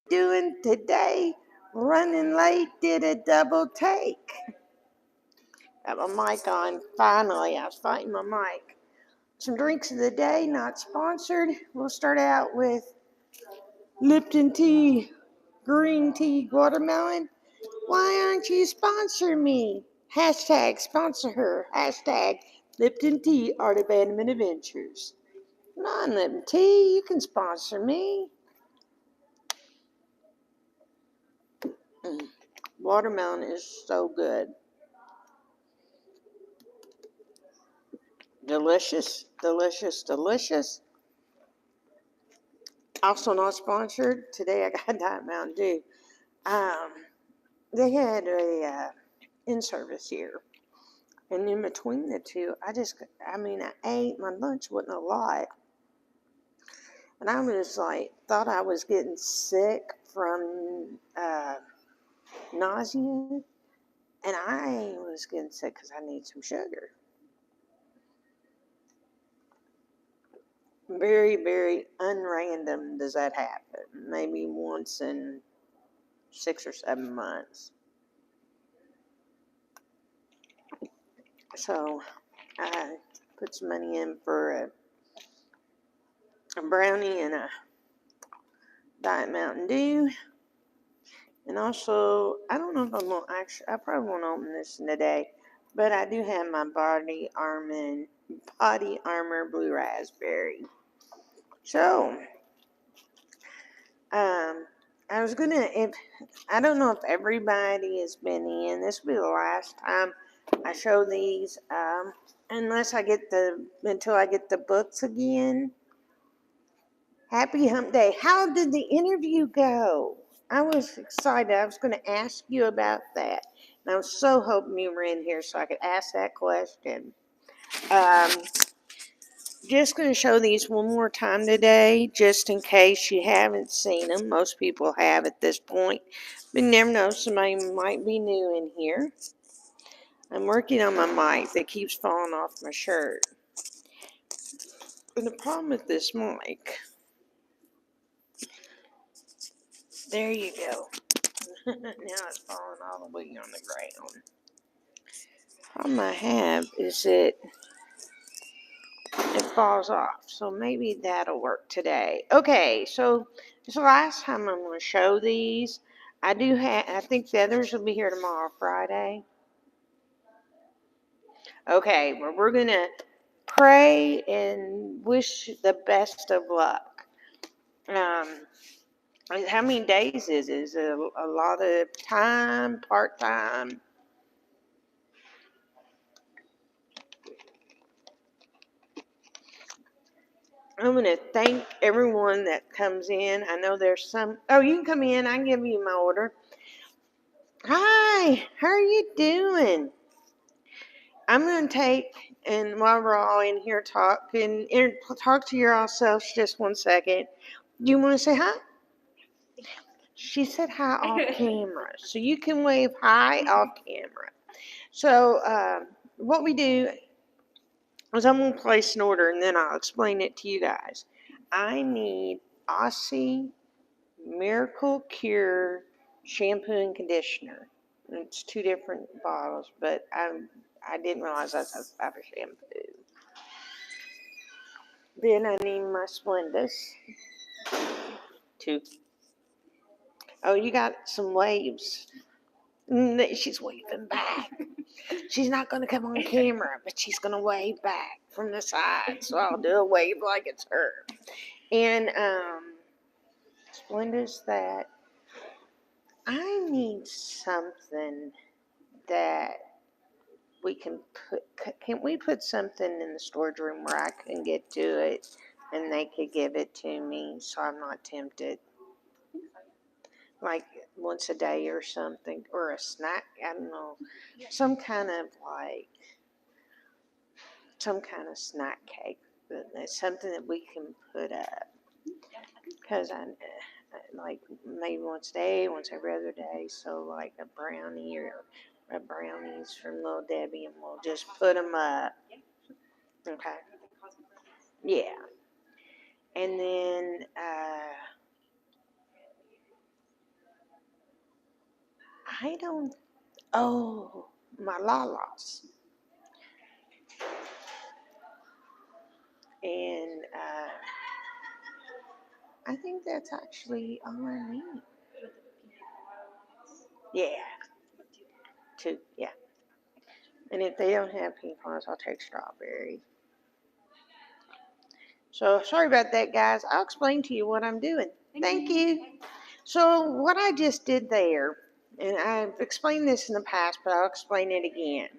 Doing today? Running late, did a double take. Got my mic on. Finally, I was fighting my mic. Some drinks of the day, not sponsored. We'll start out with Lipton tea, green tea, watermelon. Why aren't you sponsoring me? Hashtag sponsor her. Hashtag Lipton tea, Art of Abandonment Adventures. Non-Lipton tea, you can sponsor me. Watermelon is so good. Delicious, delicious, delicious. Also not sponsored. Today I got Diet Mountain Dew. They had a in-service here. And in between the two, I ate, my lunch wasn't a lot. And I was like, thought I was getting sick from nausea. And I was getting sick because I need some sugar. Very, very unrandom does that happen. Maybe once in 6 or 7 months. So I put some money in for a brownie and a Diet Mountain Dew. And also, I don't know if I'm going to actually, I probably won't open this today, but I do have my Body Armor Blue Raspberry. So, I was going to, I don't know if everybody has been in. This will be the last time I show these, until I get the books again. Happy Hump Day. How did the interview go? I was excited. I was going to ask you about that. And I was so hoping you were in here so I could ask that question. Just going to show these one more time today, just in case you haven't seen them. Most people have at this point. But you never know, somebody might be new in here. I'm working on my mic that keeps falling off my shirt. And the problem with this mic, there you go. Now it's falling all the way on the ground. Problem I have is it falls off. So maybe that'll work today. Okay, so this is the last time I'm going to show these. I think the others will be here tomorrow, Friday. Okay, well, we're going to pray and wish the best of luck. How many days is it? Is it a lot of time, part-time? I'm going to thank everyone that comes in. I know there's some. Oh, you can come in. I can give you my order. Hi, how are you doing? I'm going to take, and while we're all in here talk to yourselves just 1 second. Do you want to say hi? She said hi off camera. So you can wave hi off camera. So what we do is I'm going to place an order and then I'll explain it to you guys. I need Aussie Miracle Cure shampoo and conditioner. It's 2 different bottles, but I didn't realize that's a type of shampoo. Then I need my Splendus. 2. Oh, you got some waves. She's waving back. She's not going to come on camera, but she's going to wave back from the side. So I'll do a wave like it's her. And Splendus that. I need something that we can we put something in the storage room where I can get to it and they could give it to me so I'm not tempted? Like once a day or something, or a snack, I don't know, some kind of snack cake. But it's something that we can put up. Because I like maybe once a day, once every other day. So like a brownie or brownies from Little Debbie, and we'll just put them up. Okay. Yeah. And then I don't, oh, my Lalas. And I think that's actually all I need. Yeah, two, yeah. And if they don't have pecans, I'll take strawberry. So sorry about that, guys. I'll explain to you what I'm doing. Thank you. So what I just did there, and I've explained this in the past, but I'll explain it again.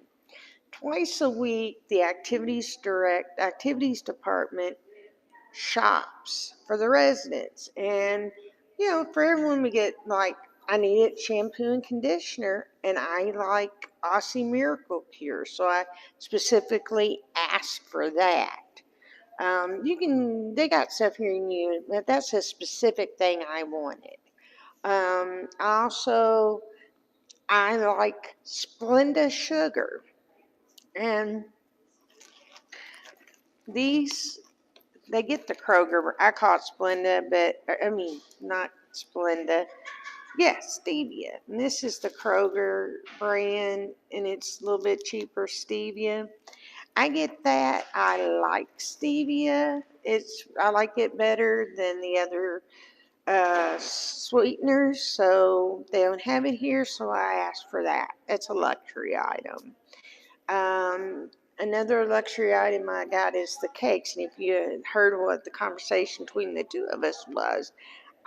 Twice a week, the activities department shops for the residents. And, for everyone we get like, I needed shampoo and conditioner, and I like Aussie Miracle Pure. So I specifically asked for that. They got stuff here in you, but that's a specific thing I wanted. Also, I like Splenda sugar. And these, they get the Kroger, I call it Splenda, but I mean, not Splenda. Yes, stevia. And this is the Kroger brand, and it's a little bit cheaper stevia. I get that. I like stevia. I like it better than the other sweeteners, so they don't have it here, so I asked for that. It's a luxury item. Another luxury item I got is the cakes, and if you had heard what the conversation between the two of us was,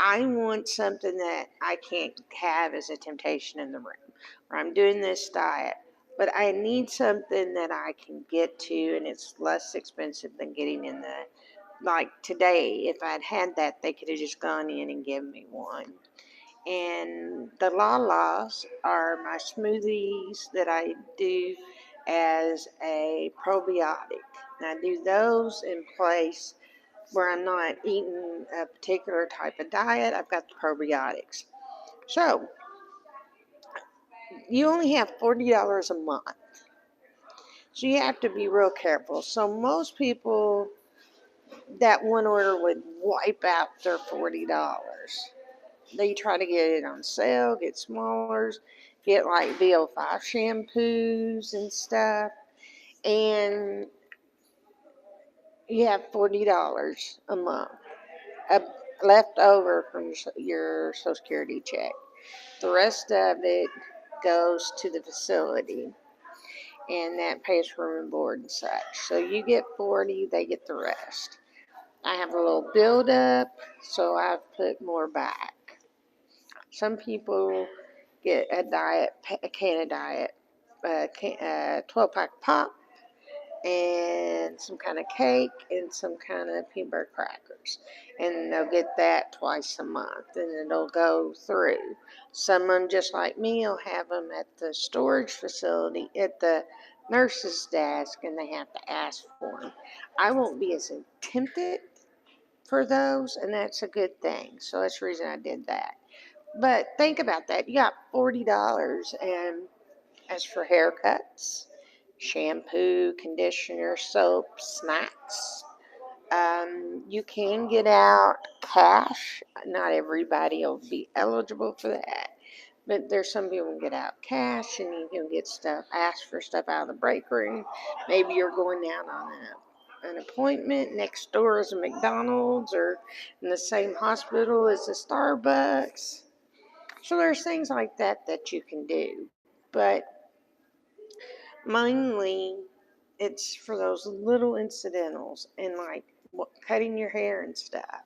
I want something that I can't have as a temptation in the room, or I'm doing this diet, but I need something that I can get to, and it's less expensive than getting in the, like today, if I'd had that, they could have just gone in and given me one. And the Lalas are my smoothies that I do as a probiotic. And I do those in place where I'm not eating a particular type of diet. I've got the probiotics. So you only have $40 a month. So you have to be real careful. So most people, that one order would wipe out their $40. They try to get it on sale, get smaller, get like VO5 shampoos and stuff, and you have $40 a month left over from your Social Security check. The rest of it goes to the facility, and that pays for room and board and such. So you get 40, they get the rest. I have a little buildup, so I've put more back. Some people get a can of diet, 12-pack pop, and some kind of cake, and some kind of peanut butter crackers. And they'll get that twice a month, and it'll go through. Some of them, just like me, will have them at the storage facility, at the nurse's desk, and they have to ask for them. I won't be as tempted for those, and that's a good thing. So that's the reason I did that. But think about that. You got $40, and as for haircuts, shampoo, conditioner, soap, snacks, you can get out cash. Not everybody will be eligible for that. But there's some people who can get out cash, and you can get stuff, ask for stuff out of the break room. Maybe you're going down on an appointment. Next door is a McDonald's, or in the same hospital as a Starbucks. So there's things like that that you can do. But mainly, it's for those little incidentals and like cutting your hair and stuff.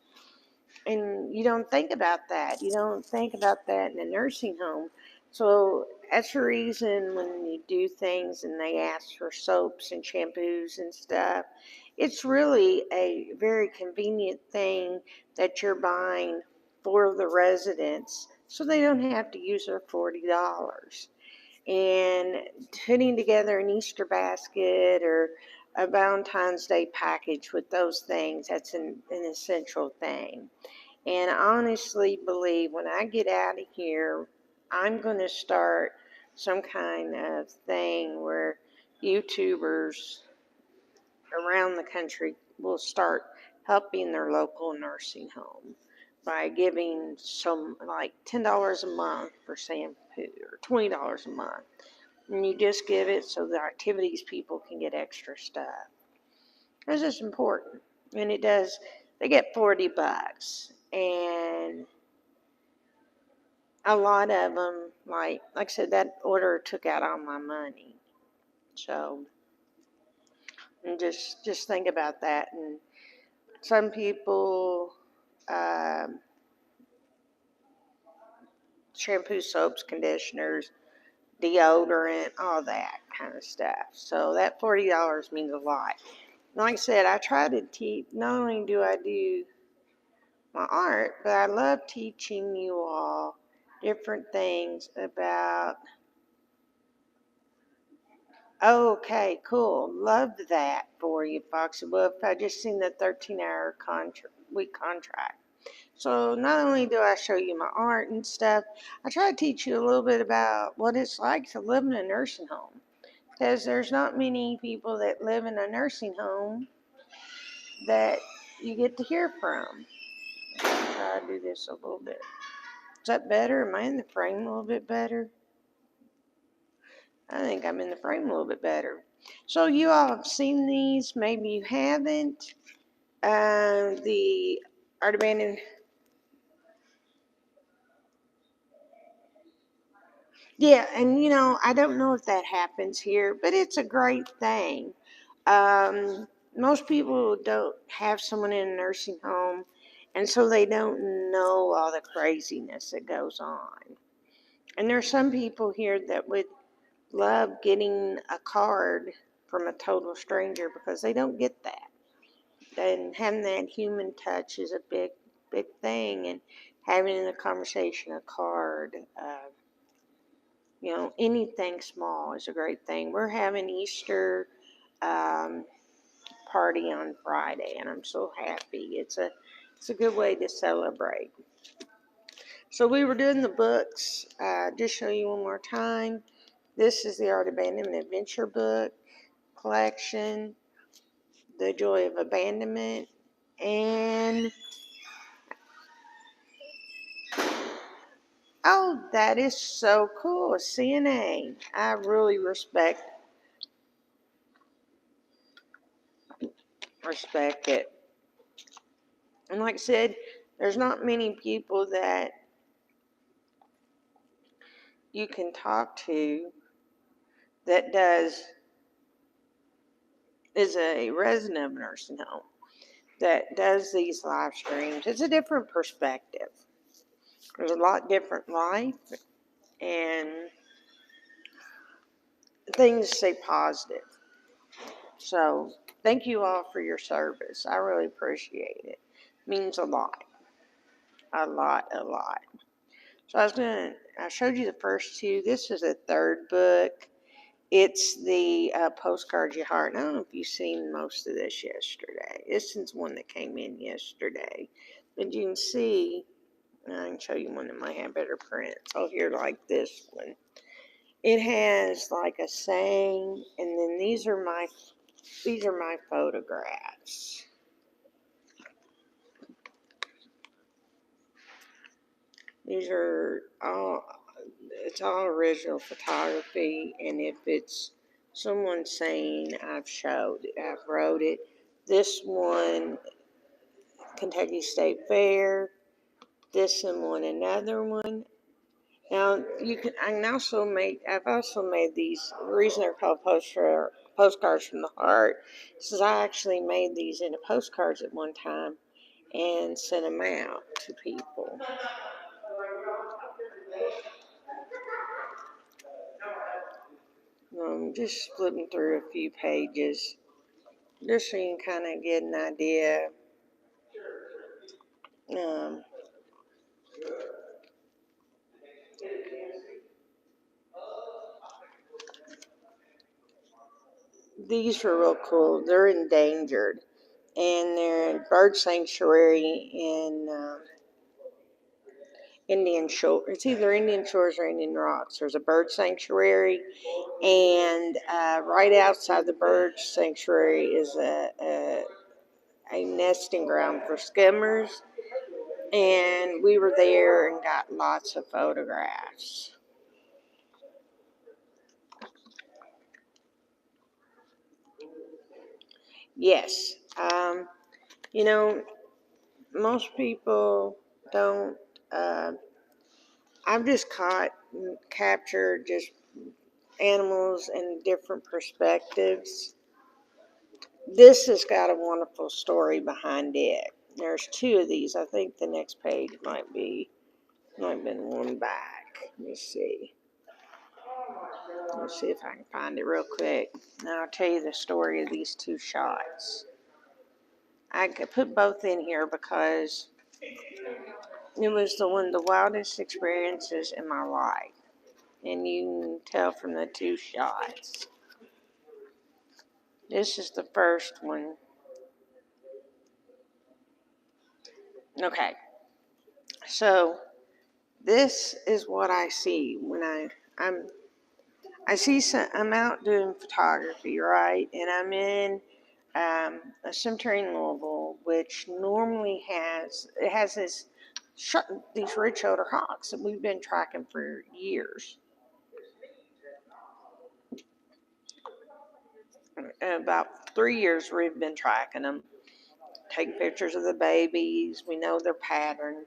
And you don't think about that. You don't think about that in a nursing home. So that's the reason when you do things and they ask for soaps and shampoos and stuff, it's really a very convenient thing that you're buying for the residents so they don't have to use their $40. And putting together an Easter basket or a Valentine's Day package with those things, that's an essential thing. And I honestly believe when I get out of here, I'm going to start some kind of thing where YouTubers around the country will start helping their local nursing home. by giving some like $10 a month for shampoo or $20 a month. And you just give it so the activities people can get extra stuff. It's just important. And it does, they get $40. And a lot of them, like I said, that order took out all my money. So, and just think about that. And some people, shampoo, soaps, conditioners, deodorant, all that kind of stuff. So that $40 means a lot. Like I said, I try to teach, not only do I do my art, but I love teaching you all different things about, okay, cool, love that for you, Foxy Wolf. I just seen the 13-hour week contract. So not only do I show you my art and stuff, I try to teach you a little bit about what it's like to live in a nursing home. Because there's not many people that live in a nursing home that you get to hear from. I'll try to do this a little bit. Is that better? Am I in the frame a little bit better? I think I'm in the frame a little bit better. So you all have seen these. Maybe you haven't. The Art Abandoned. Yeah, and I don't know if that happens here, but it's a great thing. Most people don't have someone in a nursing home, and so they don't know all the craziness that goes on. And there are some people here that would love getting a card from a total stranger because they don't get that. And having that human touch is a big, big thing, and having in the conversation a card. Anything small is a great thing. We're having Easter um, party on Friday, and I'm so happy. It's a good way to celebrate. So we were doing the books. Just show you one more time. This is the Art Abandonment Adventure book collection, The Joy of Abandonment, and oh, that is so cool. CNA. I really respect it. And like I said, there's not many people that you can talk to that is a resident of a nursing home that does these live streams. It's a different perspective. There's a lot different life, and things stay positive. So thank you all for your service. I really appreciate it. It means a lot. A lot, a lot. So I showed you the first two. This is a third book. It's the Postcards You Heart. I don't know if you've seen most of this yesterday. This is one that came in yesterday. But you can see, I can show you one that might have better print. Oh, here, like this one. It has like a saying, and then these are my photographs. These are it's all original photography, and if it's someone saying I've wrote it. This one, Kentucky State Fair. This one, another one. Now I've also made these. The reason they're called postcards from the heart is I actually made these into postcards at one time and sent them out to people. Just flipping through a few pages, just so you can kind of get an idea. Um, these are real cool. They're endangered, and they're in bird sanctuary in Indian Shore. It's either Indian Shores or Indian Rocks. There's a bird sanctuary, and right outside the bird sanctuary is a nesting ground for skimmers. And we were there and got lots of photographs. Yes. You know, most people don't. I've just captured just animals in different perspectives. This has got a wonderful story behind it. There's two of these. I think the next page might have been one back. Let me see. Let's see if I can find it real quick. And I'll tell you the story of these two shots. I could put both in here because it was one of the wildest experiences in my life. And you can tell from the two shots. This is the first one. Okay. So this is what I see when I'm out doing photography, right? And I'm in a cemetery in Louisville, which normally has these red-shouldered hawks that we've been tracking for years. About 3 years we've been tracking them, taking pictures of the babies. We know their pattern,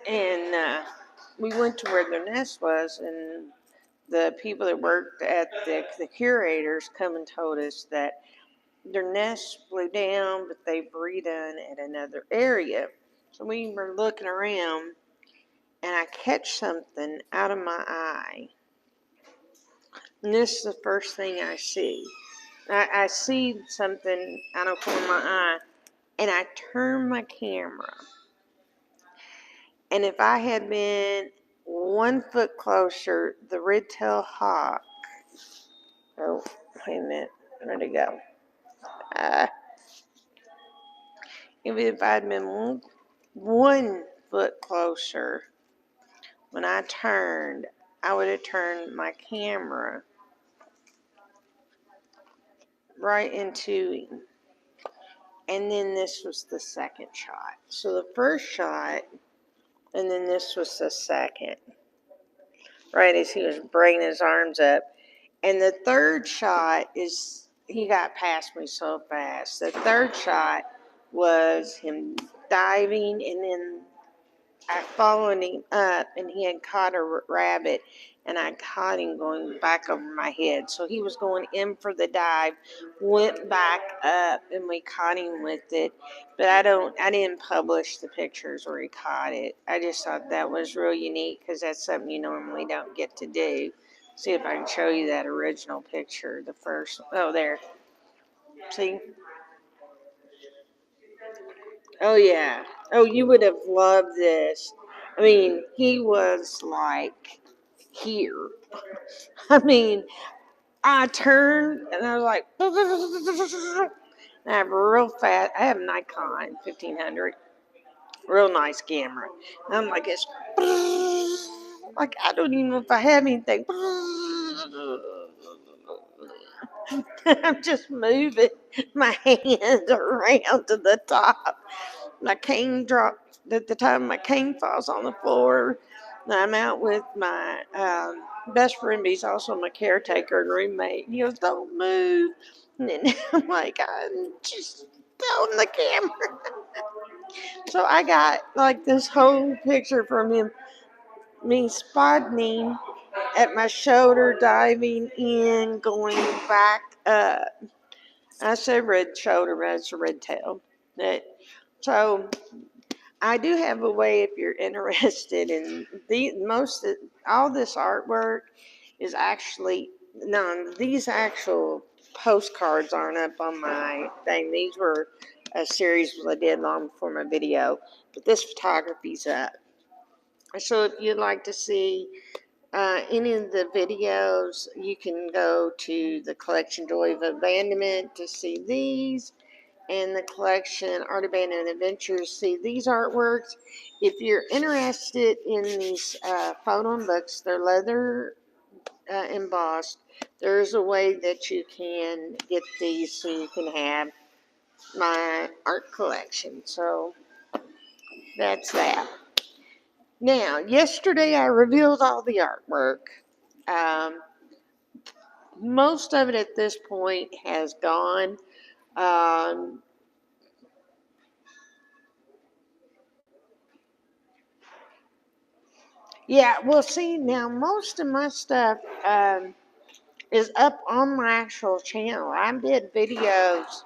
and we went to where their nest was, and the people that worked at the curators come and told us that their nest blew down, but they've redone at another area. So we were looking around, and I catch something out of my eye. And this is the first thing I see. I see something out of the corner of my eye, and I turn my camera. And if I had been 1 foot closer, the red-tailed hawk. Oh, wait a minute. Where'd it go? If I'd been 1 foot closer when I turned, I would have turned my camera right into him. And then this was the second shot. So the first shot, and then this was the second. Right as he was bringing his arms up. And the third shot is, he got past me so fast. The third shot was him diving, and then I followed him up, and he had caught a rabbit, and I caught him going back over my head. So he was going in for the dive, went back up, and we caught him with it. But I didn't publish the pictures where he caught it. I just thought that was real unique because that's something you normally don't get to do. See if I can show you that original picture, the first. Oh, there. See? Oh, yeah. Oh, you would have loved this. I mean, he was like here. I mean, I turned and I was like, and I have real fast. I have Nikon 1500, real nice camera. And I'm like, it's like I don't even know if I have anything. I'm just moving my hand around to the top. My cane dropped at the time. My cane falls on the floor. I'm out with my best friend. He's also my caretaker and roommate. And he goes, "Don't move." And then I'm like, I'm just on the camera. So I got like this whole picture from him, me spotting him at my shoulder, diving in, going back up. I said red shoulder, but it's a red tail. So I do have a way if you're interested in all this artwork is actually none. These actual postcards aren't up on my thing. These were a series I did long before my video, but this photography's up. So if you'd like to see any of the videos, you can go to the collection Joy of Abandonment to see these, and the collection Art Abandonment Adventures see these artworks. If you're interested in these photo books, they're leather embossed. There's a way that you can get these so you can have my art collection. So That's that. Now, yesterday I revealed all the artwork. Um, most of it at this point has gone. Um, yeah, well, see, now most of my stuff is up on my actual channel. I did videos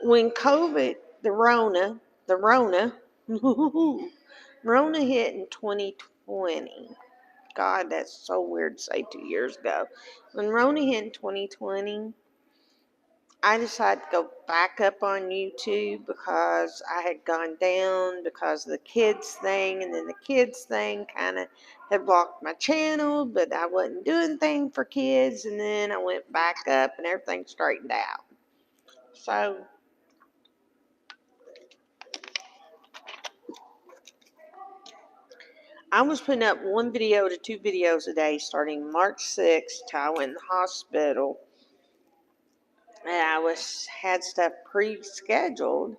when COVID, the Rona, Rona hit in 2020. God, that's so weird to say 2 years ago. When Rona hit in 2020, I decided to go back up on YouTube because I had gone down because of the kids thing, and then the kids thing kind of had blocked my channel, but I wasn't doing anything for kids, and then I went back up and everything straightened out. So I was putting up 1 video to 2 videos a day starting March 6th till I went in the hospital. And I had stuff pre-scheduled,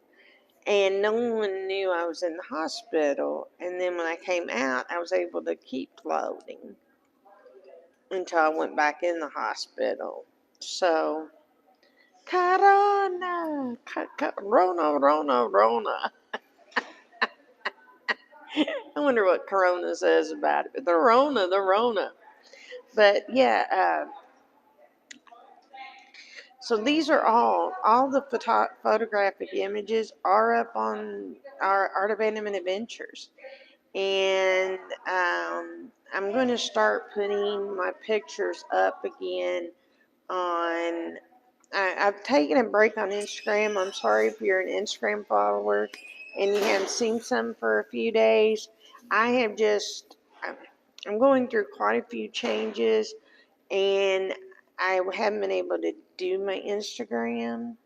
and no one knew I was in the hospital. And then when I came out, I was able to keep loading until I went back in the hospital. So, Corona, Rona. I wonder what Corona says about it. The Rona. But yeah, so these are all the photographic images are up on our Art of Abandonment Adventures. And I'm going to start putting my pictures up again on. I've taken a break on Instagram. I'm sorry if you're an Instagram follower and you haven't seen some for a few days. I have just, I'm going through quite a few changes, and I haven't been able to do my Instagram.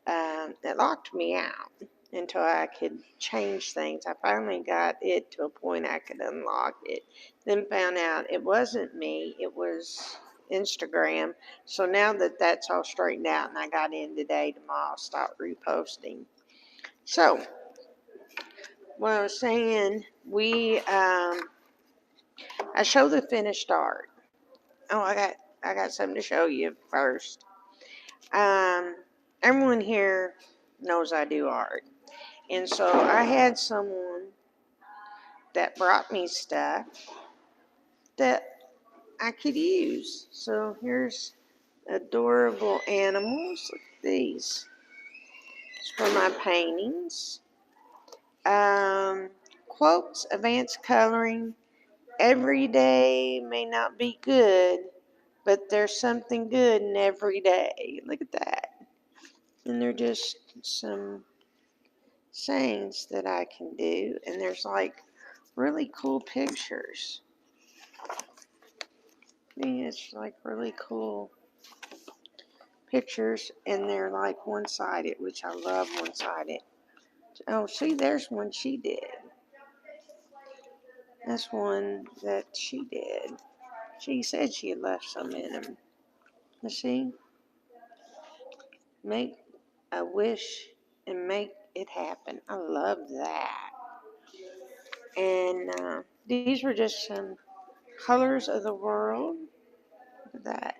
It locked me out until I could change things. I finally got it to a point I could unlock it. Then found out it wasn't me, it was Instagram. So now that that's all straightened out and I got in today, tomorrow I'll start reposting. So, what I was saying, I show the finished art. Oh, I got something to show you first. Um, Everyone here knows I do art. And so I had someone that brought me stuff that I could use. So here's adorable animals. Look at these. It's for my paintings. Quotes, advanced coloring. Every day may not be good, but there's something good in every day. Look at that. And they're just some sayings that I can do. And there's like really cool pictures. I mean, it's like really cool pictures, and they're like one-sided, which I love one-sided. Oh, see, there's one she did. That's one that she did. She said she had left some in them. Let's see. Make a wish and make it happen. I love that. And these were just some colors of the world. Look at that.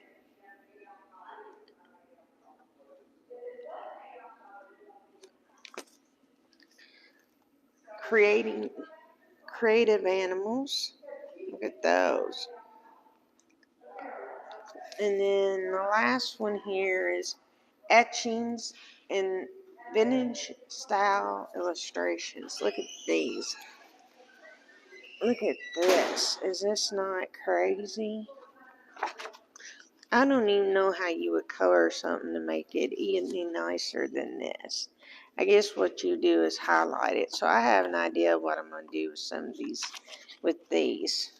Creating creative animals. Look at those. And then the last one here is etchings and vintage style illustrations. Look at these. Look at this. Is this not crazy? I don't even know how you would color something to make it any nicer than this. I guess what you do is highlight it. So I have an idea of what I'm going to do with some of these, with these.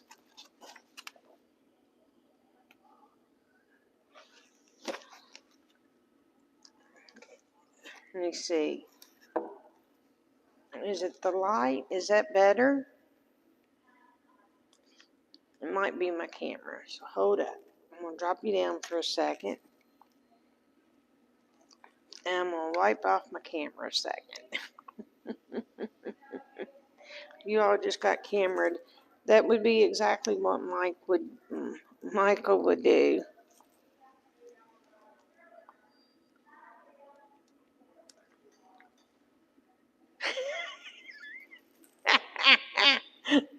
Let me see. Is it the light? Is that better? It might be my camera, so hold up. I'm going to drop you down for a second. And I'm going to wipe off my camera a second. You all just got cameraed. That would be exactly what Michael would do.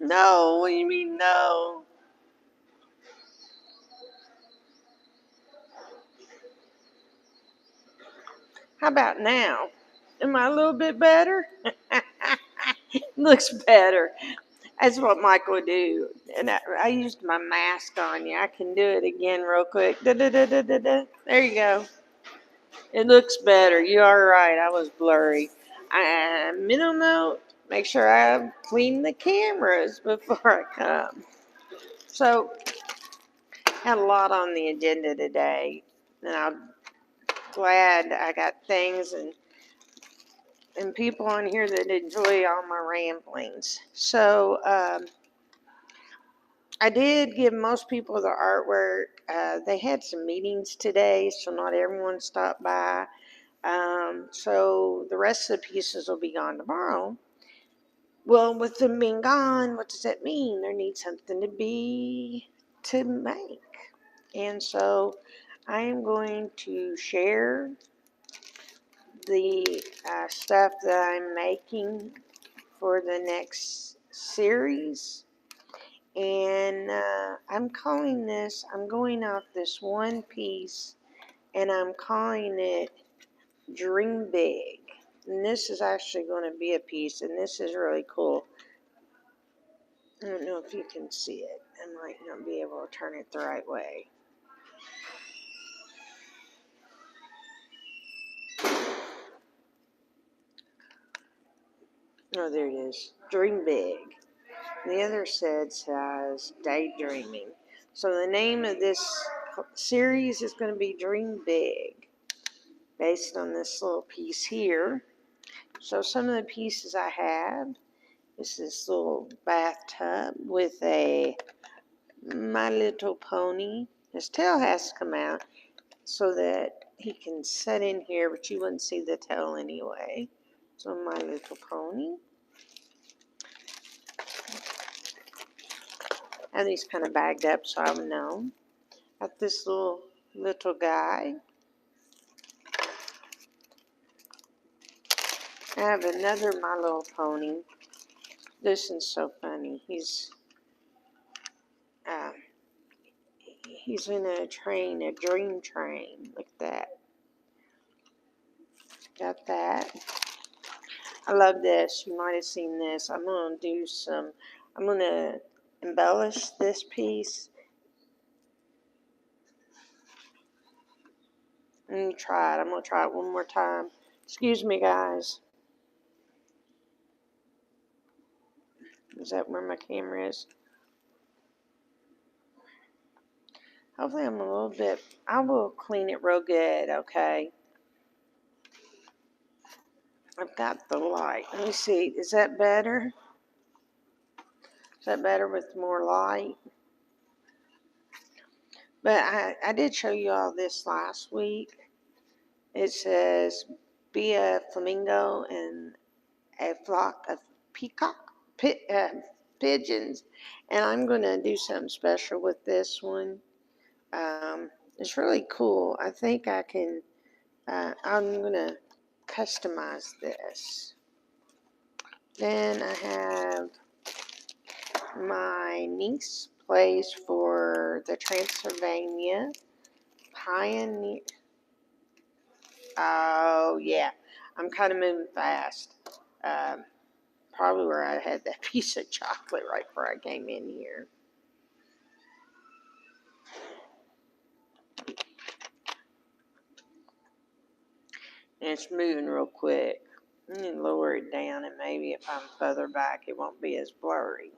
No, what do you mean no? How about now? Am I a little bit better? Looks better. That's what Michael would do. And I used my mask on you. I can do it again real quick. Da, da, da, da, da, da. There you go. It looks better. You are right. I was blurry. Middle note, make sure I clean the cameras before I come. So, had a lot on the agenda today. And I'm glad I got things and people on here that enjoy all my ramblings. So, I did give most people the artwork. They had some meetings today, so not everyone stopped by. So the rest of the pieces will be gone tomorrow. Well, with them being gone, what does that mean? There needs something to make. And so I am going to share the stuff that I'm making for the next series. And I'm going off this one piece, and I'm calling it Dream Big. And this is actually going to be a piece, and this is really cool. I don't know if you can see it. I might not be able to turn it the right way. Oh, there it is. Dream Big. The other side says Daydreaming. So the name of this series is going to be Dream Big, based on this little piece here. So some of the pieces I have is this little bathtub with a My Little Pony. His tail has to come out so that he can sit in here, but you wouldn't see the tail anyway. So My Little Pony. I have these kind of bagged up so I would know. Got this little guy. I have another My Little Pony. This is so funny. He's in a train, a dream train. Look at that. Got that. I love this. You might have seen this. I'm going to embellish this piece. Let me try it. I'm going to try it one more time. Excuse me, guys. Is that where my camera is? Hopefully I'm a little bit, I will clean it real good, okay? I've got the light. Let me see. Is that better? Is that better with more light? But I did show you all this last week. It says, be a flamingo and a flock of pigeons. And I'm going to do something special with this one. It's really cool. I think I can, I'm going to customize this. Then I have my niece plays for the Transylvania Pioneer. Oh, yeah. I'm kind of moving fast. Probably where I had that piece of chocolate right before I came in here. And it's moving real quick. I'm going to lower it down, and maybe if I'm further back, it won't be as blurry.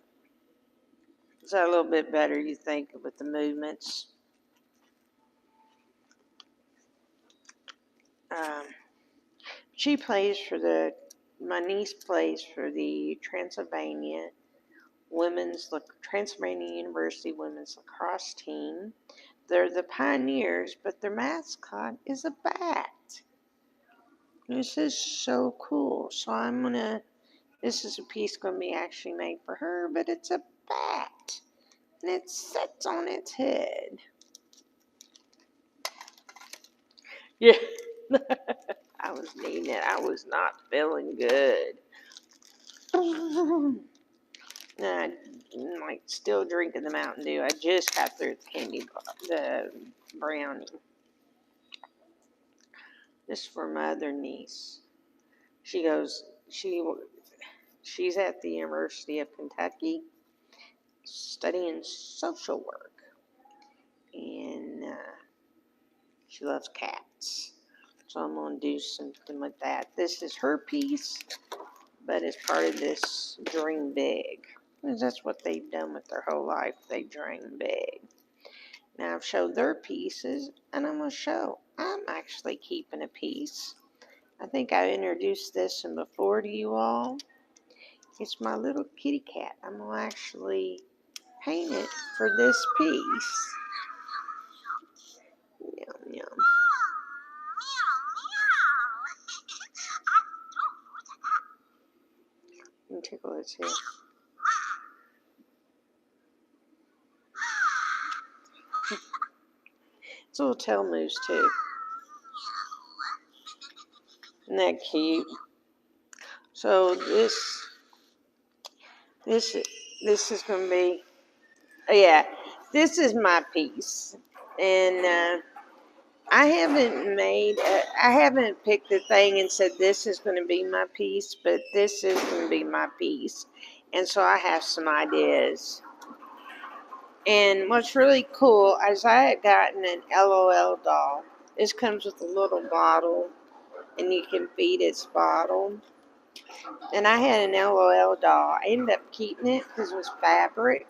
Is that a little bit better, you think, with the movements? She plays for my niece plays for the Transylvania University women's lacrosse team. They're the Pioneers, but their mascot is a bat. This is so cool. So I'm going to This is a piece going to be actually made for her, but it's a bat. And it sits on its head. Yeah. I was needing it. I was not feeling good. And I like still drinking the Mountain Dew. I just got through the brownie. This is for my other niece. She's at the University of Kentucky studying social work, and she loves cats. So I'm going to do something with that. This is her piece, but it's part of this Dream Big. Because that's what they've done with their whole life. They dream big. Now I've showed their pieces, and I'm going to show I'm actually keeping a piece. I think I introduced this one before to you all. It's my little kitty cat. I'm going to actually paint it for this piece. Yum, yum. And tickle its head. It's a little tail moose too. Isn't that cute? So this is going to be, yeah, this is my piece. And I haven't picked a thing and said this is going to be my piece, but this is going to be my piece. And so I have some ideas. And what's really cool is I had gotten an LOL doll. This comes with a little bottle, and you can feed its bottle. And I had an LOL doll. I ended up keeping it because it was fabric.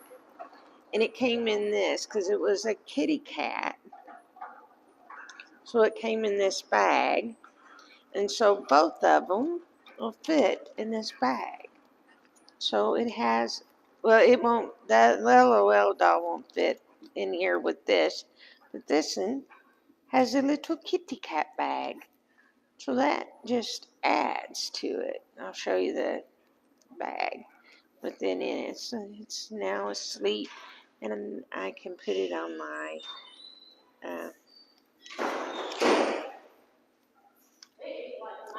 And it came in this because it was a kitty cat. So it came in this bag. And so both of them will fit in this bag. So it has, well, it won't, that LOL doll won't fit in here with this. But this one has a little kitty cat bag. So that just adds to it. I'll show you the bag. But then it's now asleep, and I can put it on my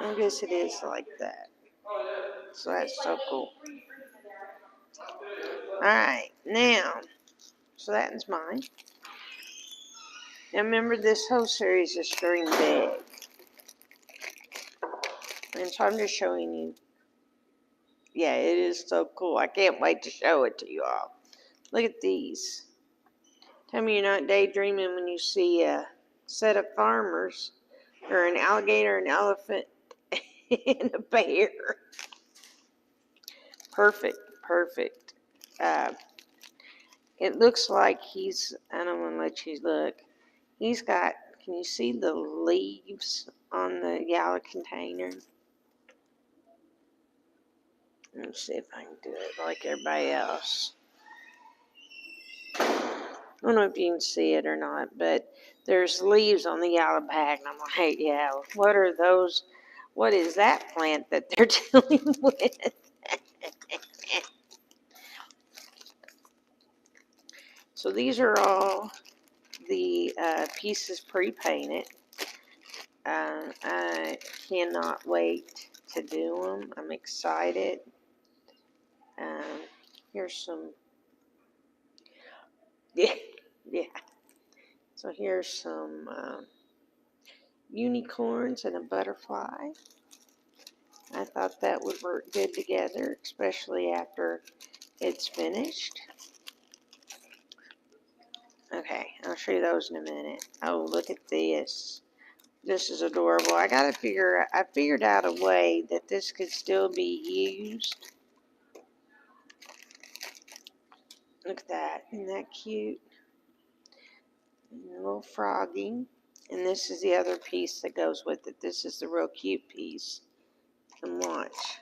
I guess it is like that. So that's so cool. Alright, now, so that is mine. Now remember, this whole series is Dream Big. And so I'm just showing you. Yeah, it is so cool. I can't wait to show it to you all. Look at these. Tell me you're not daydreaming when you see a set of farmers, or an alligator, an elephant, and a bear. Perfect, perfect. It looks like I don't want to let you look. He's got, can you see the leaves on the yellow container? Let's see if I can do it like everybody else. I don't know if you can see it or not, but there's leaves on the yellow bag, and I'm like, yeah, what are those? What is that plant that they're dealing with? So these are all the pieces pre-painted. I cannot wait to do them. I'm excited. Here's some, yeah. So here's some unicorns and a butterfly. I thought that would work good together, especially after it's finished. Okay, I'll show you those in a minute. Oh, look at this. This is adorable. I figured out a way that this could still be used. Look at that. Isn't that cute? And a little froggy. And this is the other piece that goes with it. This is the real cute piece. And watch.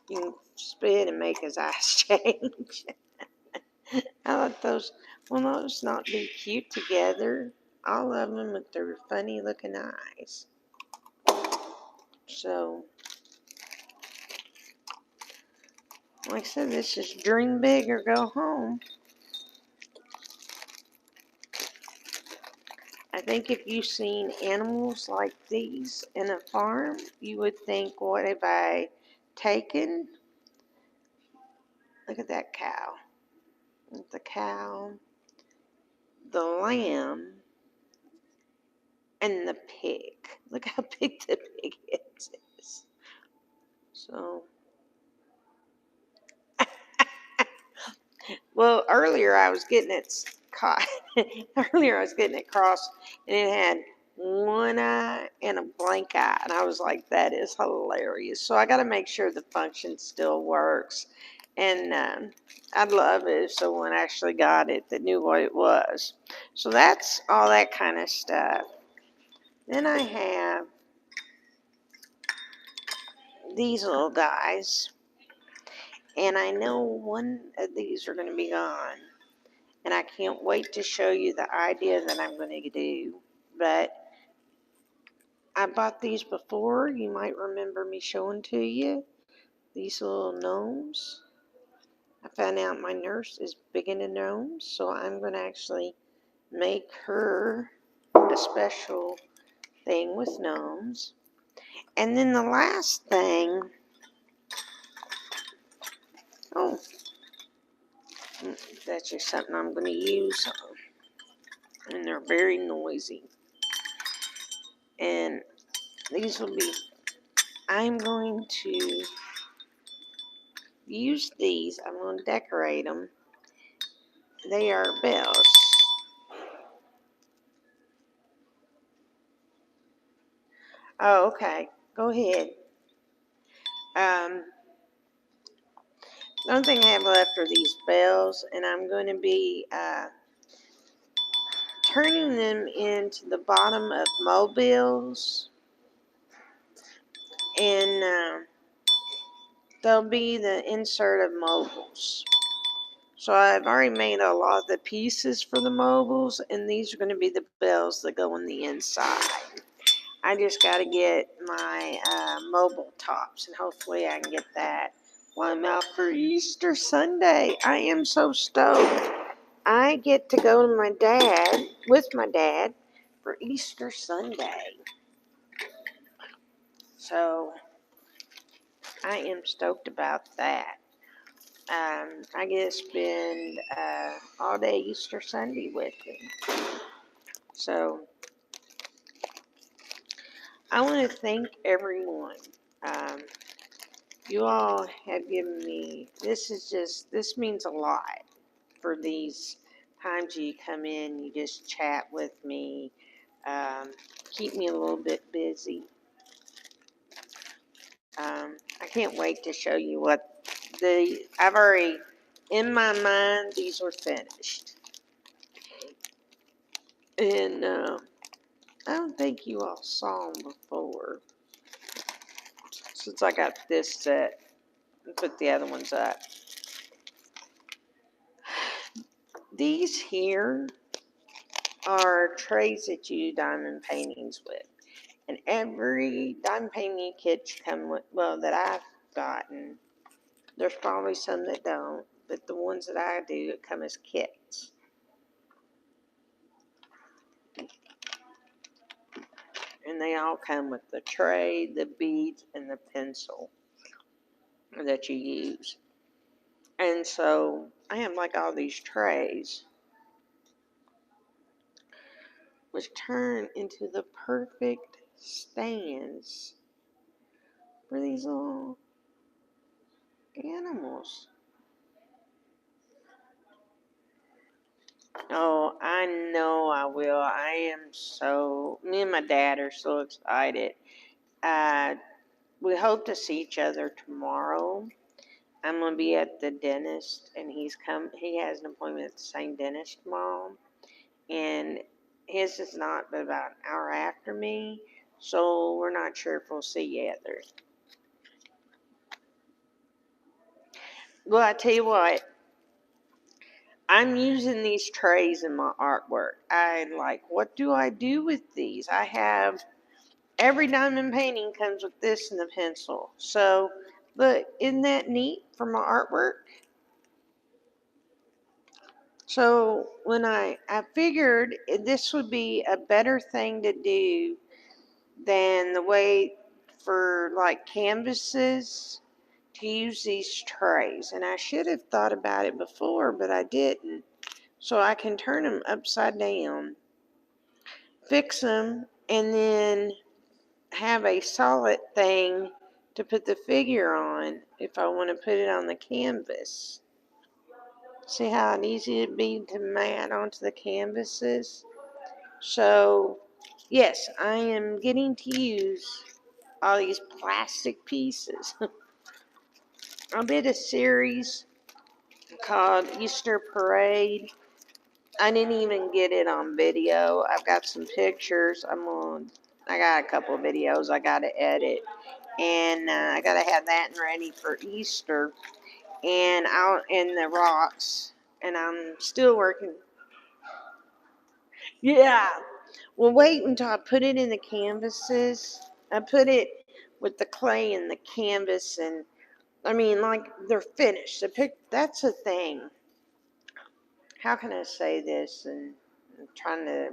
You can spit and make his eyes change. I like those. Will those not be cute together? All of them with their funny looking eyes. So Like I said, this is dream big or go home. I think if you've seen animals like these in a farm, you would think, what have I taken? Look at that cow. The cow, the lamb, and the pig. Look how big the pig is. So, well, earlier I was getting it caught. Earlier I was getting it crossed, and it had one eye and a blank eye, and I was like, that is hilarious. So I got to make sure the function still works, and I'd love it if someone actually got it that knew what it was. So that's all that kind of stuff. Then I have these little guys, and I know one of these are going to be gone, and I can't wait to show you the idea that I'm going to do. But I bought these before. You might remember me showing to you these little gnomes. I found out my nurse is big into gnomes, so I'm going to actually make her a special thing with gnomes. And then the last thing, oh, that's just something I'm going to use, and they're very noisy. And these will be, I'm going to use these, I'm going to decorate them. They are bells. Oh, okay. Go ahead. The only thing I have left are these bells, and I'm going to be turning them into the bottom of mobiles, and they'll be the insert of mobiles. So I've already made a lot of the pieces for the mobiles, and these are going to be the bells that go on the inside. I just got to get my mobile tops, and hopefully I can get that while I'm out for Easter Sunday. I am so stoked. I get to go to with my dad for Easter Sunday. So I am stoked about that. I get to spend all day Easter Sunday with him. So I want to thank everyone. You all have given me, this means a lot for these times you come in, you just chat with me, keep me a little bit busy. I can't wait to show you what I've already, in my mind, these were finished. And I don't think you all saw them before, since I got this set and put the other ones up. These here are trays that you do diamond paintings with. And every diamond painting kit come with, well, that I've gotten, there's probably some that don't, but the ones that I do come as kits. And they all come with the tray, the beads, and the pencil that you use. And so I have like all these trays, which turn into the perfect stands for these little animals. Oh, I know I will. Me and my dad are so excited. We hope to see each other tomorrow. I'm going to be at the dentist, and he has an appointment at the same dentist tomorrow. And his is not but about an hour after me, so we're not sure if we'll see each other. Well, I tell you what, I'm using these trays in my artwork. What do I do with these? Every diamond painting comes with this and the pencil. So Look, isn't that neat for my artwork? So when I figured this would be a better thing to do than the way for like canvases to use these trays. And I should have thought about it before, but I didn't. So I can turn them upside down, fix them, and then have a solid thing to put the figure on if I want to put it on the canvas. See how easy it'd be to mat onto the canvases? So, yes, I am getting to use all these plastic pieces. I did a series called Easter Parade. I didn't even get it on video. I've got some pictures. I got a couple of videos I got to edit. And I got to have that ready for Easter. And out in the rocks. And I'm still working. Yeah. Well, wait until I put it in the canvases. I put it with the clay and the canvas, and I mean, like they're finished. That's a thing. How can I say this? And I'm trying to.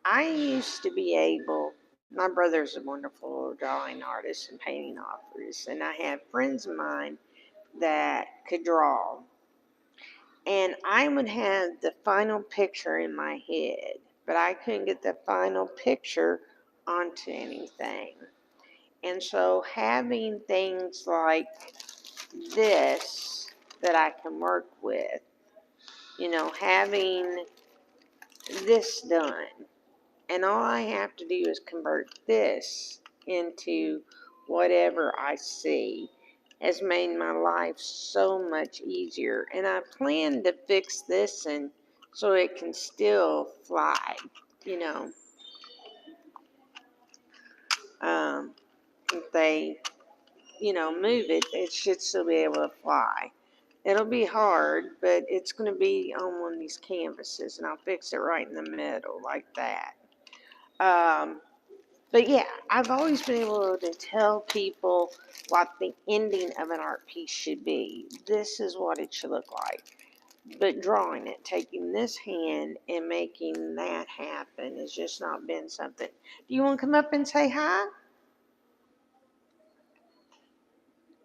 I used to be able. My brother's a wonderful drawing artist and painting artist, and I have friends of mine that could draw, and I would have the final picture in my head, but I couldn't get the final picture onto anything. And so having things like this that I can work with, having this done, and all I have to do is convert this into whatever I see, has made my life so much easier. And I plan to fix this and so it can still fly, you know. If they, move it, it should still be able to fly. It'll be hard, but it's going to be on one of these canvases, and I'll fix it right in the middle like that. But yeah, I've always been able to tell people what the ending of an art piece should be. This is what it should look like. But drawing it, taking this hand and making that happen has just not been something. Do you want to come up and say hi?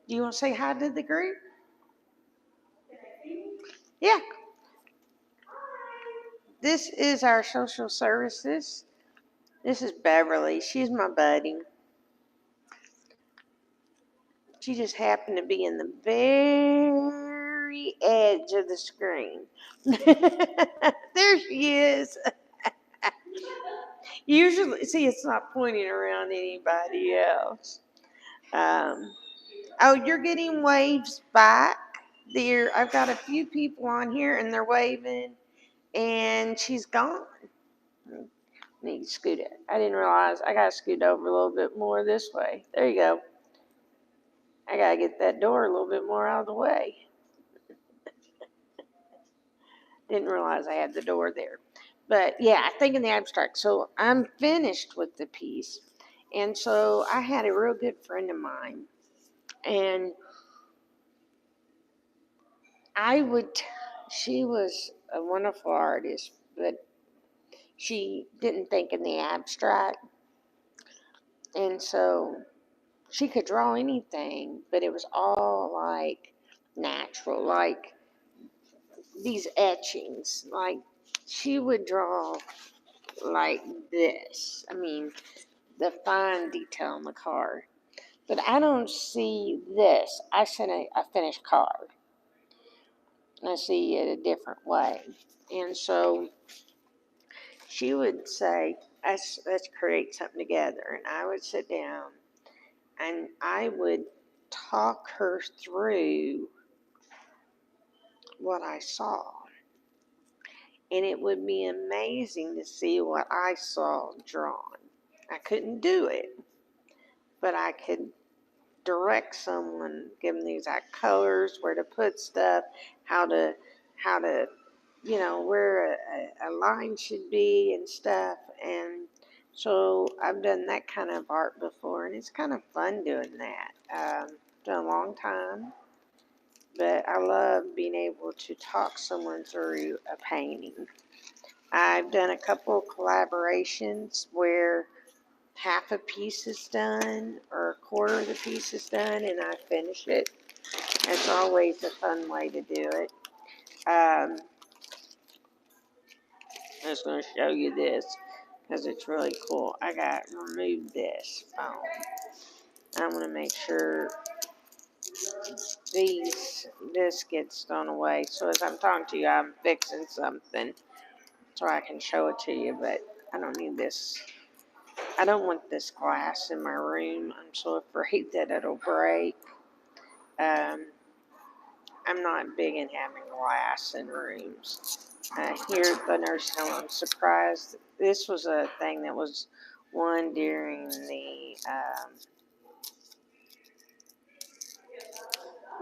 Do you want to say hi to the group? Yeah. This is our social services. This is Beverly. She's my buddy. She just happened to be in the very edge of the screen. There she is. Usually, see, it's not pointing around anybody else. Oh, you're getting waves back. I've got a few people on here and they're waving, and she's gone. Need to scoot it. I didn't realize I gotta scoot over a little bit more this way. There you go. I gotta get that door a little bit more out of the way. Didn't realize I had the door there. But yeah, I think in the abstract. So I'm finished with the piece. And so I had a real good friend of mine. And she was a wonderful artist, but she didn't think in the abstract. And so she could draw anything, but it was all like natural, like these etchings. Like she would draw like this. I mean, the fine detail on the card. But I don't see this. I see a finished card. I see it a different way. And so she would say, let's create something together. And I would sit down and I would talk her through what I saw. And it would be amazing to see what I saw drawn. I couldn't do it, but I could direct someone, give them the exact colors, where to put stuff, how to, where a line should be and stuff. And So I've done that kind of art before, and it's kind of fun doing that. Done a long time, but I love being able to talk someone through a painting. I've done a couple of collaborations where half a piece is done or a quarter of the piece is done, and I finish it. It's always a fun way to do it. I'm just going to show you this because it's really cool. I got removed this phone. I'm going to make sure this gets thrown away. So as I'm talking to you, I'm fixing something so I can show it to you, but I don't need this. I don't want this glass in my room. I'm so afraid that it'll break. Um, I'm not big in having glass in rooms. Here at the nursing home, I'm surprised. This was a thing that was won during the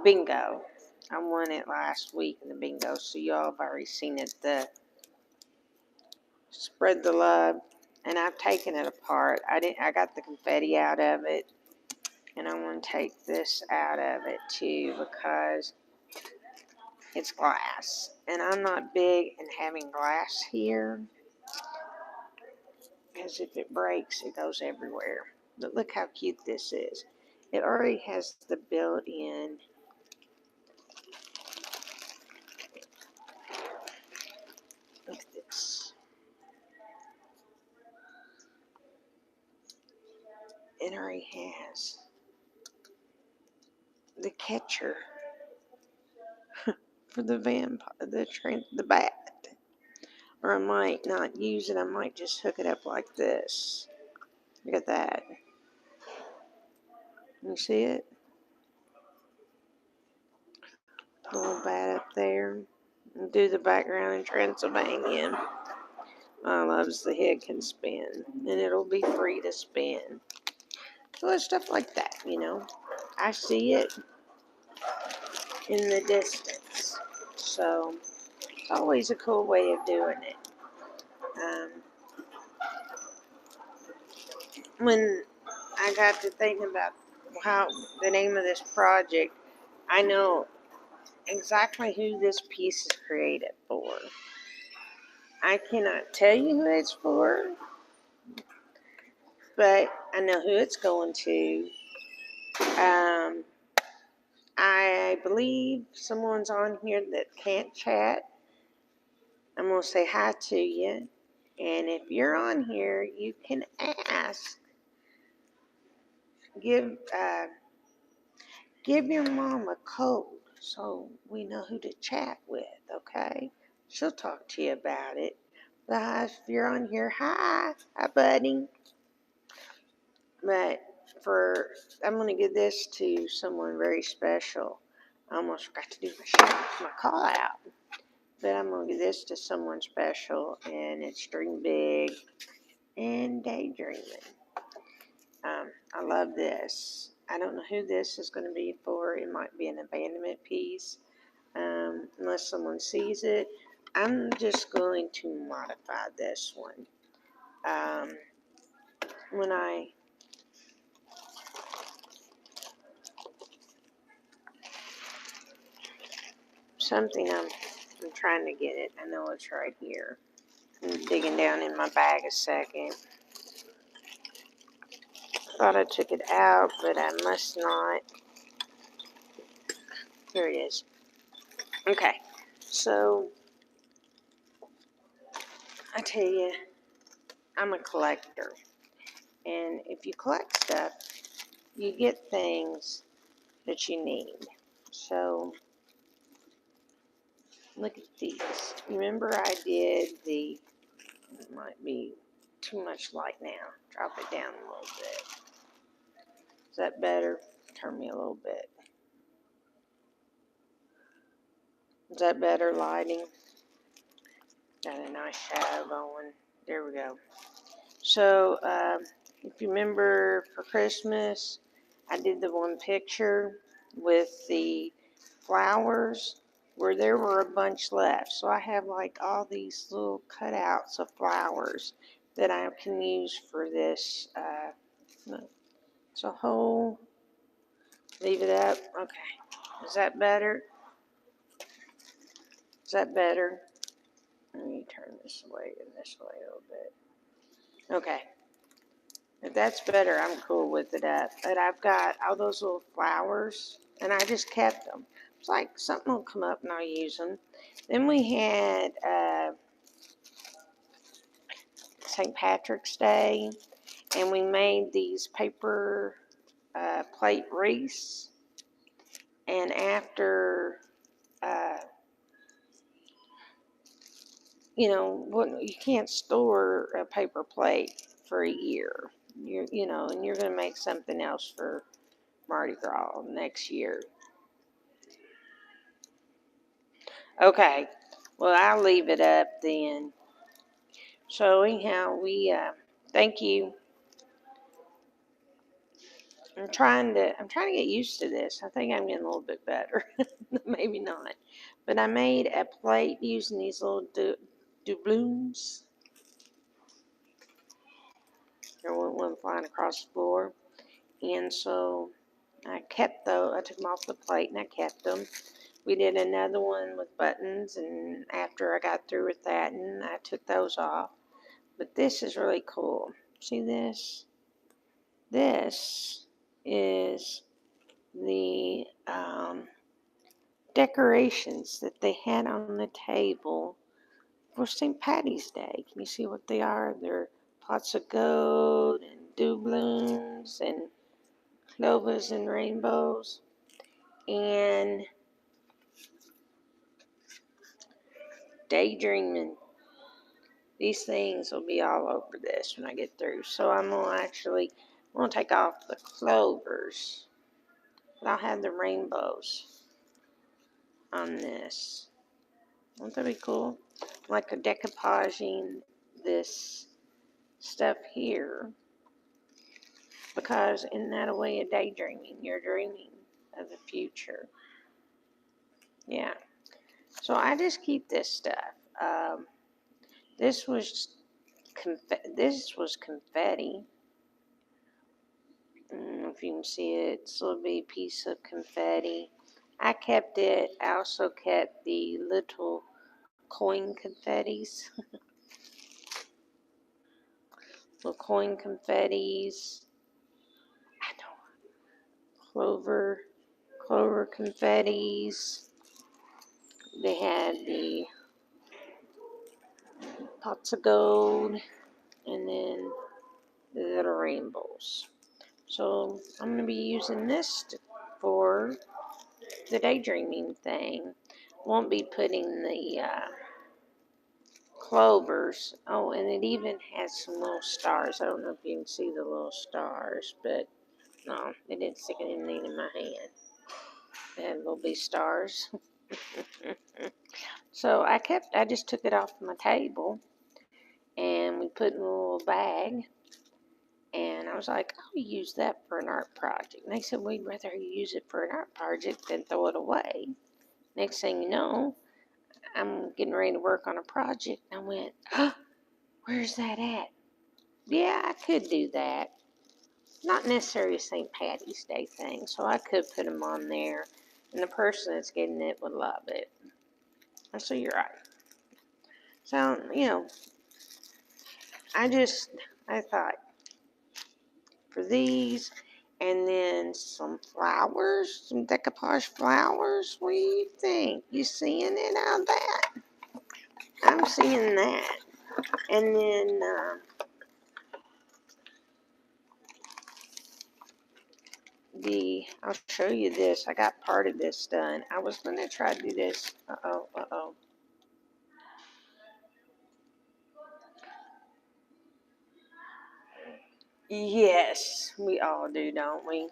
bingo. I won it last week in the bingo, so y'all have already seen it. The Spread the Love, and I've taken it apart. I got the confetti out of it, and I want to take this out of it too because it's glass, and I'm not big in having glass here, because if it breaks, it goes everywhere. But look how cute this is. It already has the built-in look at this. It already has the catcher for the vampire, the bat. Or I might not use it. I might just hook it up like this. Look at that. You see it? The little bat up there. Do the background in Transylvania. I loves the head can spin, and it'll be free to spin. So it's stuff like that, you know. I see it in the distance. So it's always a cool way of doing it. When I got to thinking about how the name of this project, I know exactly who this piece is created for. I cannot tell you who it's for, but I know who it's going to. I believe someone's on here that can't chat. I'm going to say hi to you. And if you're on here, you can ask. Give your mom a code so we know who to chat with, okay? She'll talk to you about it. But if you're on here, hi buddy. But I'm going to give this to someone very special. I almost forgot to do my call out. But I'm going to give this to someone special, and it's Dream Big and Daydreaming. I love this. I don't know who this is going to be for. It might be an abandonment piece, unless someone sees it. I'm just going to modify this one. I'm trying to get it. I know it's right here. I'm digging down in my bag a second. Thought I took it out, but I must not. Here it is. Okay, so I tell you, I'm a collector, and if you collect stuff, you get things that you need. So look at these. Remember I did it might be too much light now. Drop it down a little bit. Is that better? Turn me a little bit. Is that better lighting? Got a nice shadow going. There we go. So, if you remember for Christmas, I did the one picture with the flowers where there were a bunch left. So I have like all these little cutouts of flowers. that I can use for this. So whole, leave it up. Okay, is that better? Is that better? Let me turn this way and this way a little bit. Okay. If that's better, I'm cool with it. But I've got all those little flowers, and I just kept them. It's like something will come up and I'll use them. Then we had St. Patrick's Day, and we made these paper plate wreaths. And after, you can't store a paper plate for a year. And you're going to make something else for Mardi Gras next year. Okay, well, I'll leave it up then. So anyhow, thank you. I'm trying to get used to this. I think I'm getting a little bit better. Maybe not. But I made a plate using these little doubloons. There went one flying across the floor. And so I kept those. I took them off the plate and I kept them. We did another one with buttons, and after I got through with that, and I took those off. But this is really cool. See this? This is the decorations that they had on the table for St. Patty's Day. Can you see what they are? They're pots of gold and doubloons and clovers and rainbows. And daydreaming. These things will be all over this when I get through. So I'm going to take off the clovers. But I'll have the rainbows on this. Won't that be cool? Like a decoupaging this stuff here. Because isn't that a way of daydreaming? You're dreaming of the future. Yeah. So I just keep this stuff. This was confetti. I don't know if you can see it. It's a little bitty piece of confetti. I kept it. I also kept the little coin confettis. Little coin confettis. I don't. Clover confettis. They had the pots of gold, and then the little rainbows. So I'm going to be using this for the daydreaming thing. Won't be putting the clovers. Oh, and it even has some little stars. I don't know if you can see the little stars, but no, it didn't stick anything in my hand. They had little bitty stars. So I just took it off my table, and we put it in a little bag. And I was like, I'll use that for an art project. And they said, we'd rather you use it for an art project than throw it away. Next thing you know, I'm getting ready to work on a project. And I went, oh, where's that at? Yeah, I could do that. Not necessarily a St. Patty's Day thing, so I could put them on there. And the person that's getting it would love it. And so you're right. So, I thought, for these, and then some flowers, some decoupage flowers. What do you think? You seeing it out of that? I'm seeing that. And then I'll show you this. I got part of this done. I was going to try to do this. Uh-oh. Yes, we all do, don't we?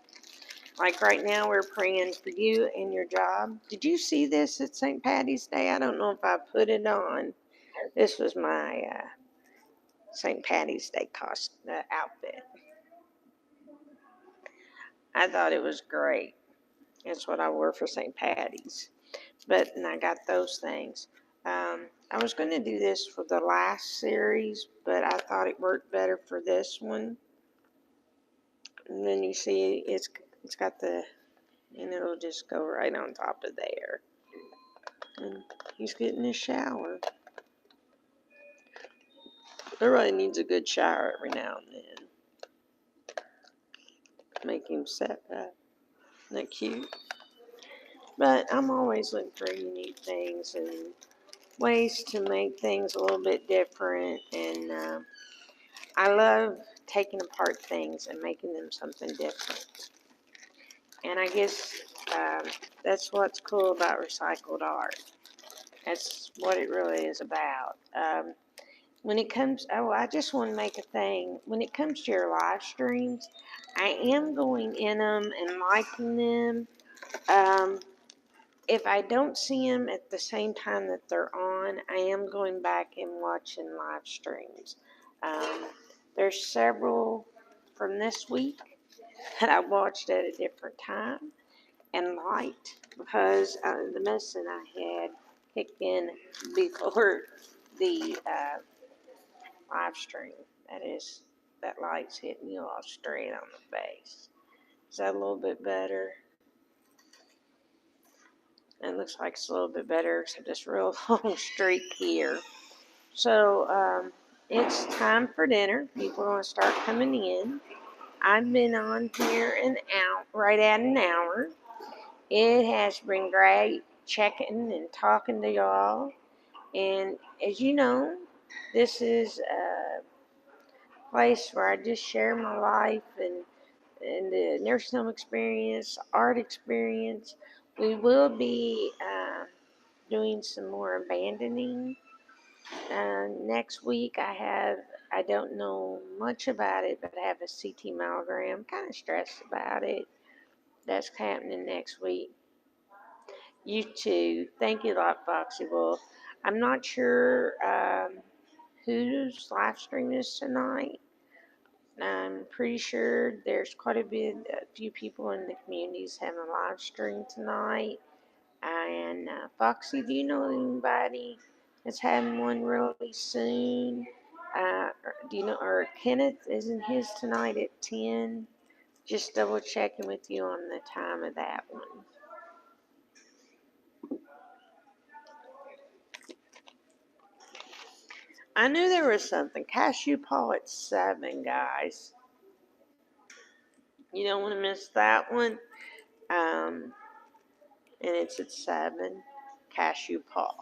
Like right now, we're praying for you and your job. Did you see this at St. Patty's Day? I don't know if I put it on. This was my St. Patty's Day outfit. I thought it was great. That's what I wore for St. Patty's. And I got those things. I was going to do this for the last series, but I thought it worked better for this one. And then you see it's got the, and it'll just go right on top of there. And he's getting a shower. Everybody needs a good shower every now and then. Make him set up. Isn't that cute? But I'm always looking for unique things and ways to make things a little bit different. And I love taking apart things and making them something different. And I guess that's what's cool about recycled art. That's what it really is about. When it comes, I just want to make a thing. When it comes to your live streams, I am going in them and liking them. If I don't see them at the same time that they're on, I am going back and watching live streams. There's several from this week that I watched at a different time and liked because the medicine I had kicked in before the live stream. That light's hitting you all straight on the face. Is that a little bit better? It looks like it's a little bit better, except this real long streak here. So it's time for dinner. People are going to start coming in. I've been on here right at an hour. It has been great checking and talking to y'all. And as you know, this is a place where I just share my life and the nursing home experience, art experience. We will be doing some more abandoning. Next week I don't know much about it, but I have a CT mammogram. Kind of stressed about it. That's happening next week. You too. Thank you a lot, Foxy Wolf. I'm not sure whose live stream is tonight. I'm pretty sure there's quite a few people in the communities having a live stream tonight. And Foxy, do you know anybody that's having one really soon? Do you know, or Kenneth, isn't his tonight at 10? Just double checking with you on the time of that one. I knew there was something. Cashew Paw at 7, guys. You don't want to miss that one. And it's at 7. Cashew Paw.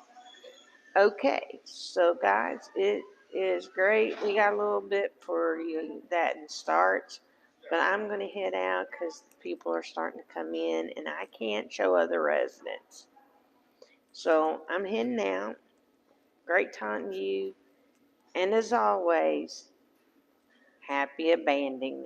Okay, so guys, it is great. We got a little bit for you that starts, but I'm going to head out because people are starting to come in and I can't show other residents. So I'm heading out. Great talking to you. And as always, happy abandoning.